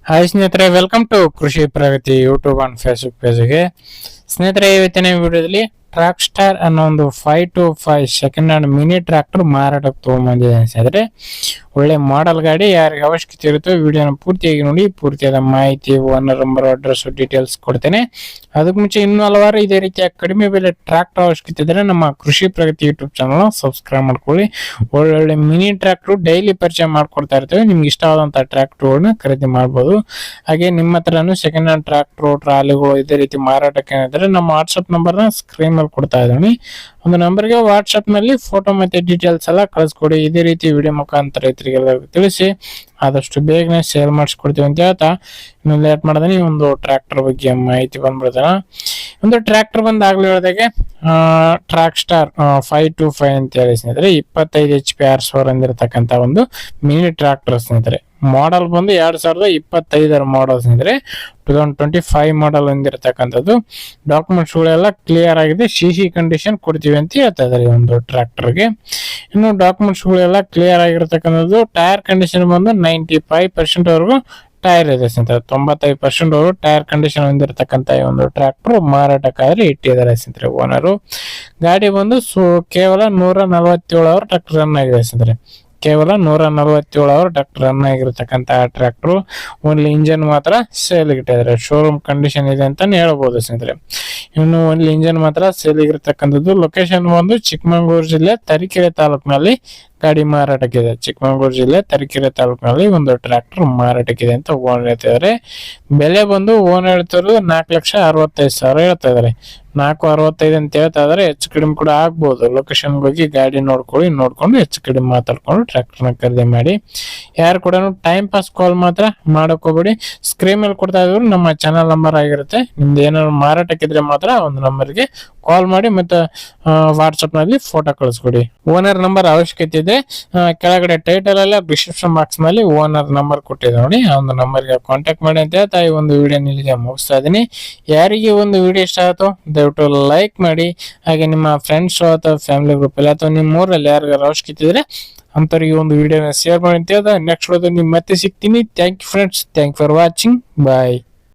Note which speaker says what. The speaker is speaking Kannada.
Speaker 1: ಹಾಯ್ ಸ್ನೇಹಿತರೆ, ವೆಲ್ಕಮ್ ಟು ಕೃಷಿ ಪ್ರಗತಿ ಯೂಟ್ಯೂಬ್ ಅಂಡ್ ಫೇಸ್ಬುಕ್ ಪೇಜ್ಗೆ. ಸ್ನೇಹಿತರೆ, ಇವತ್ತಿನ ವಿಡಿಯೋದಲ್ಲಿ ಟ್ರಾಕ್ ಸ್ಟಾರ್ ಅನ್ನೋ ಒಂದು 5 to 5 second hand mini tractor ಮಾರಾಟಕ್ಕೆ ತಗೊಂಡ್ಬಂದಿದ್ದೇನೆ ಸ್ನೇಹಿತರೆ. ಒಳ್ಳೆ ಮಾಡೆಲ್ ಗಾಡಿ. ಯಾರಿಗೆ ಅವಶ್ಯಕತೆ ಇರುತ್ತೋ ವಿಡಿಯೋನ ಪೂರ್ತಿಯಾಗಿ ನೋಡಿ. ಪೂರ್ತಿಯಾದ ಮಾಹಿತಿ, ಓನರ್ ನಂಬರ್, ಅಡ್ರೆಸ್, ಡೀಟೇಲ್ಸ್ ಕೊಡ್ತೇನೆ. ಅದಕ್ಕೆ ಮುಂಚೆ ಇನ್ನೂ ಹಲವಾರು ಇದೇ ರೀತಿಯ ಕಡಿಮೆ ಬೆಲೆ ಟ್ರಾಕ್ಟರ್ ಅವಶ್ಯಕತೆ ಇದ್ದರೆ ನಮ್ಮ ಕೃಷಿ ಪ್ರಗತಿ ಯೂಟ್ಯೂಬ್ ಚಾನಲ್ ಸಬ್ಸ್ಕ್ರೈಬ್ ಮಾಡ್ಕೊಳ್ಳಿ. ಒಳ್ಳೊಳ್ಳೆ ಮಿನಿ ಟ್ರಾಕ್ಟರ್ ಡೈಲಿ ಪರಿಚಯ ಮಾಡ್ಕೊಡ್ತಾ ಇರ್ತೇವೆ. ನಿಮ್ಗೆ ಇಷ್ಟವಾದಂತಹ ಟ್ರಾಕ್ಟರ್ಗಳನ್ನ ಖರೀದಿ ಮಾಡಬಹುದು. ಹಾಗೆ ನಿಮ್ಮ ಹತ್ರನೂ ಸೆಕೆಂಡ್ ಹ್ಯಾಂಡ್ ಟ್ರಾಕ್ಟರ್, ಟ್ರಾಲಿಗಳು ಇದೇ ರೀತಿ ಮಾರಾಟಕ್ಕೆ ಇದ್ದರೆ ನಮ್ಮ ವಾಟ್ಸ್ಆಪ್ ನಂಬರ್ನ ಸ್ಕ್ರೀನ್ ಮೇಲೆ ಕೊಡ್ತಾ ಇದ್ದೀನಿ. ಒಂದು ನಂಬರ್ಗೆ ವಾಟ್ಸ್ಆಪ್ ನಲ್ಲಿ ಫೋಟೋ ಮತ್ತೆ ಡೀಟೇಲ್ಸ್ ಎಲ್ಲ ಕಳಿಸ್ಕೊಡಿ. ಇದೇ ರೀತಿ ವಿಡಿಯೋ ಮುಖಾಂತರ ರೈತರಿಗೆಲ್ಲ ತಿಳಿಸಿ ಆದಷ್ಟು ಬೇಗನೆ ಸೇಲ್ ಮಾಡಿಸ್ಕೊಡ್ತೀವಿ ಅಂತ ಹೇಳ್ತಾ ಇನ್ನು ಲೇಟ್ ಮಾಡಿದ್ರೆ ಒಂದು ಟ್ರ್ಯಾಕ್ಟರ್ ಬಗ್ಗೆ ಮಾಹಿತಿ ಬಂದ್ಬಿಡ್ತಾನ. ಒಂದು ಟ್ರ್ಯಾಕ್ಟರ್ ಬಂದಾಗ್ಲೂ ಹೇಳಿದಾಗೆ ಟ್ರಾಕ್ ಸ್ಟಾರ್ 5 to 5 ಅಂತ ಹೇಳಿ ಸ್ನೇಹಿತರೆ, 25 HP horsepower ಅಂದಿರತಕ್ಕಂತ ಒಂದು ಮಿನಿ ಟ್ರಾಕ್ಟರ್ ಸ್ನೇಹಿತರೆ. ಮಾಡೆಲ್ ಬಂದು 2025 ಮಾಡೆಲ್ ಸ್ನೇಹಿತರೆ. 2025 ಮಾಡೆಲ್ ಹೊಂದಿರತಕ್ಕಂಥದ್ದು. ಡಾಕ್ಯುಮೆಂಟ್ಸ್ ಗಳೆಲ್ಲ ಕ್ಲಿಯರ್ ಆಗಿದೆ. CC ಕಂಡೀಷನ್ ಕೊಡ್ತೀವಿ ಅಂತ ಹೇಳ್ತಾ ಇದಾರೆ ಒಂದು ಟ್ರಾಕ್ಟರ್ಗೆ. ಇನ್ನು ಡಾಕ್ಯುಮೆಂಟ್ಸ್ ಗಳೆಲ್ಲ ಕ್ಲಿಯರ್ ಆಗಿರತಕ್ಕಂಥದ್ದು. ಟೈರ್ ಕಂಡೀಷನ್ ಬಂದು 95% ವರೆಗೂ ಟೈರ್ ಇದೆ ಸ್ನೇಹಿತರೆ. 95% ವರೆಗೂ ಟೈರ್ ಕಂಡೀಷನ್ ಹೊಂದಿರತಕ್ಕಂತ ಒಂದು ಟ್ರಾಕ್ಟರ್ ಮಾರಾಟಕ್ಕಾದ್ರೆ ಇಟ್ಟಿದ್ದಾರೆ ಸ್ನೇಹಿತರೆ ಓನರು. ಗಾಡಿ ಬಂದು ಕೇವಲ 147 ಅವರ್ ಟ್ರಾಕ್ಟರ್ ರನ್ ಆಗಿದೆ ಸ್ನೇಹಿತರೆ. ಕೇವಲ 147 ಅವರ್ ಟ್ರಾಕ್ಟರ್ ರನ್ ಆಗಿರತಕ್ಕಂತಹ ಟ್ರಾಕ್ಟರ್. ಓನ್ಲಿ ಇಂಜನ್ ಮಾತ್ರ ಸೇಲ್ ಇಟ್ಟಿದ್ದಾರೆ. ಶೋರೂಮ್ ಕಂಡೀಷನ್ ಇದೆ ಅಂತಾನೆ ಹೇಳ್ಬೋದು ಸ್ನೇಹಿತರೆ. ಇನ್ನು ಓನ್ಲಿ ಇಂಜನ್ ಮಾತ್ರ ಸೇಲ್ ಆಗಿರತಕ್ಕಂಥದ್ದು. ಲೊಕೇಶನ್ ಬಂದು ಚಿಕ್ಕಮಗಳೂರು ಜಿಲ್ಲೆ ತರೀಕೆರೆ ತಾಲೂಕಿನಲ್ಲಿ ಗಾಡಿ ಮಾರಾಟಕ್ಕಿದೆ. ಚಿಕ್ಕಮಗಳೂರು ಜಿಲ್ಲೆ ತರೀಕೆರೆ ತಾಲೂಕಿನಲ್ಲಿ ಒಂದು ಟ್ರಾಕ್ಟರ್ ಮಾರಾಟಕ್ಕಿದೆ ಅಂತ ಓನರ್ ಹೇಳ್ತಿದ್ದಾರೆ. ಬೆಲೆ ಬಂದು ಓನರ್ ಹೇಳ್ತಿರೋದು 4,65,000 ಹೇಳ್ತಾ ಇದಾರೆ. 4,65 ಅಂತ ಹೇಳ್ತಾ ಇದಾರೆ. ಹೆಚ್ಚು ಕಡಿಮೆ ಕೂಡ ಆಗ್ಬಹುದು. ಲೊಕೇಶನ್ ಹೋಗಿ ಗಾಡಿ ನೋಡ್ಕೊಂಡು ಹೆಚ್ಚು ಕಡಿಮೆ ಮಾತಾಡ್ಕೊಂಡು ಟ್ರಾಕ್ಟರ್ನ ಖರೀದಿ ಮಾಡಿ. ಯಾರು ಕೂಡ ಟೈಮ್ ಪಾಸ್ ಕಾಲ್ ಮಾತ್ರ ಮಾಡಕ್ ಹೋಗ್ಬೇಡಿ. ಸ್ಕ್ರೀನ್ ಮೇಲೆ ಕೊಡ್ತಾ ಇದ್ರು ನಮ್ಮ ಚಾನಲ್ ನಂಬರ್ ಆಗಿರುತ್ತೆ. ನಿಮ್ದು ಏನಾದ್ರು ಮಾರಾಟಕ್ಕಿದ್ರೆ ಮಾತ್ರ ಒಂದು ನಂಬರ್ಗೆ ಕಾಲ್ ಮಾಡಿ ಮತ್ತೆ ವಾಟ್ಸ್ಆಪ್ ನಲ್ಲಿ ಫೋಟೋ ಕಳಿಸ್ಕೊಡಿ. ಓನರ್ ನಂಬರ್ ಅವಶ್ಯಕತೆ ಇದೆ. ಕೆಳಗಡೆ ಟೈಟಲ್ ಅಲ್ಲ ಡಿಸ್ಕ್ರಿಪ್ಷನ್ ಬಾಕ್ಸ್ ನಲ್ಲಿ ಓನರ್ ನಂಬರ್ ಕೊಟ್ಟಿದೆ ನೋಡಿ. ಆ ಒಂದು ನಂಬರ್ಗೆ ಕಾಂಟ್ಯಾಕ್ಟ್ ಮಾಡಿ ಅಂತ ಹೇಳ್ತಾ ಈ ಒಂದು ವಿಡಿಯೋ ಇಲ್ಲಿಗೆ ಮುಗಿಸ್ತಾ ಇದೀನಿ. ಯಾರಿಗೆ ಒಂದು ವಿಡಿಯೋ ಇಷ್ಟ ಆಯ್ತು ದಯವಿಟ್ಟು ಲೈಕ್ ಮಾಡಿ. ಹಾಗೆ ನಿಮ್ಮ ಫ್ರೆಂಡ್ಸ್ ಅಥವಾ ಫ್ಯಾಮಿಲಿ ಗ್ರೂಪ್ ಅಲ್ಲಿ ಅಥವಾ ನಿಮ್ಮ ಊರಲ್ಲಿ ಯಾರಿಗಾರು ಅವಶ್ಯಕತೆ ಇದ್ರೆ ಅಂತವ್ರಿಗೆ ಒಂದು ವಿಡಿಯೋನ ಶೇರ್ ಮಾಡಿ ಅಂತ ಹೇಳ್ತಾ ನೆಕ್ಸ್ಟ್ ವಿಡಿಯೋದಲ್ಲಿ ಮತ್ತೆ ಸಿಗ್ತೀನಿ. Thank you friends. Thank for watching. Bye.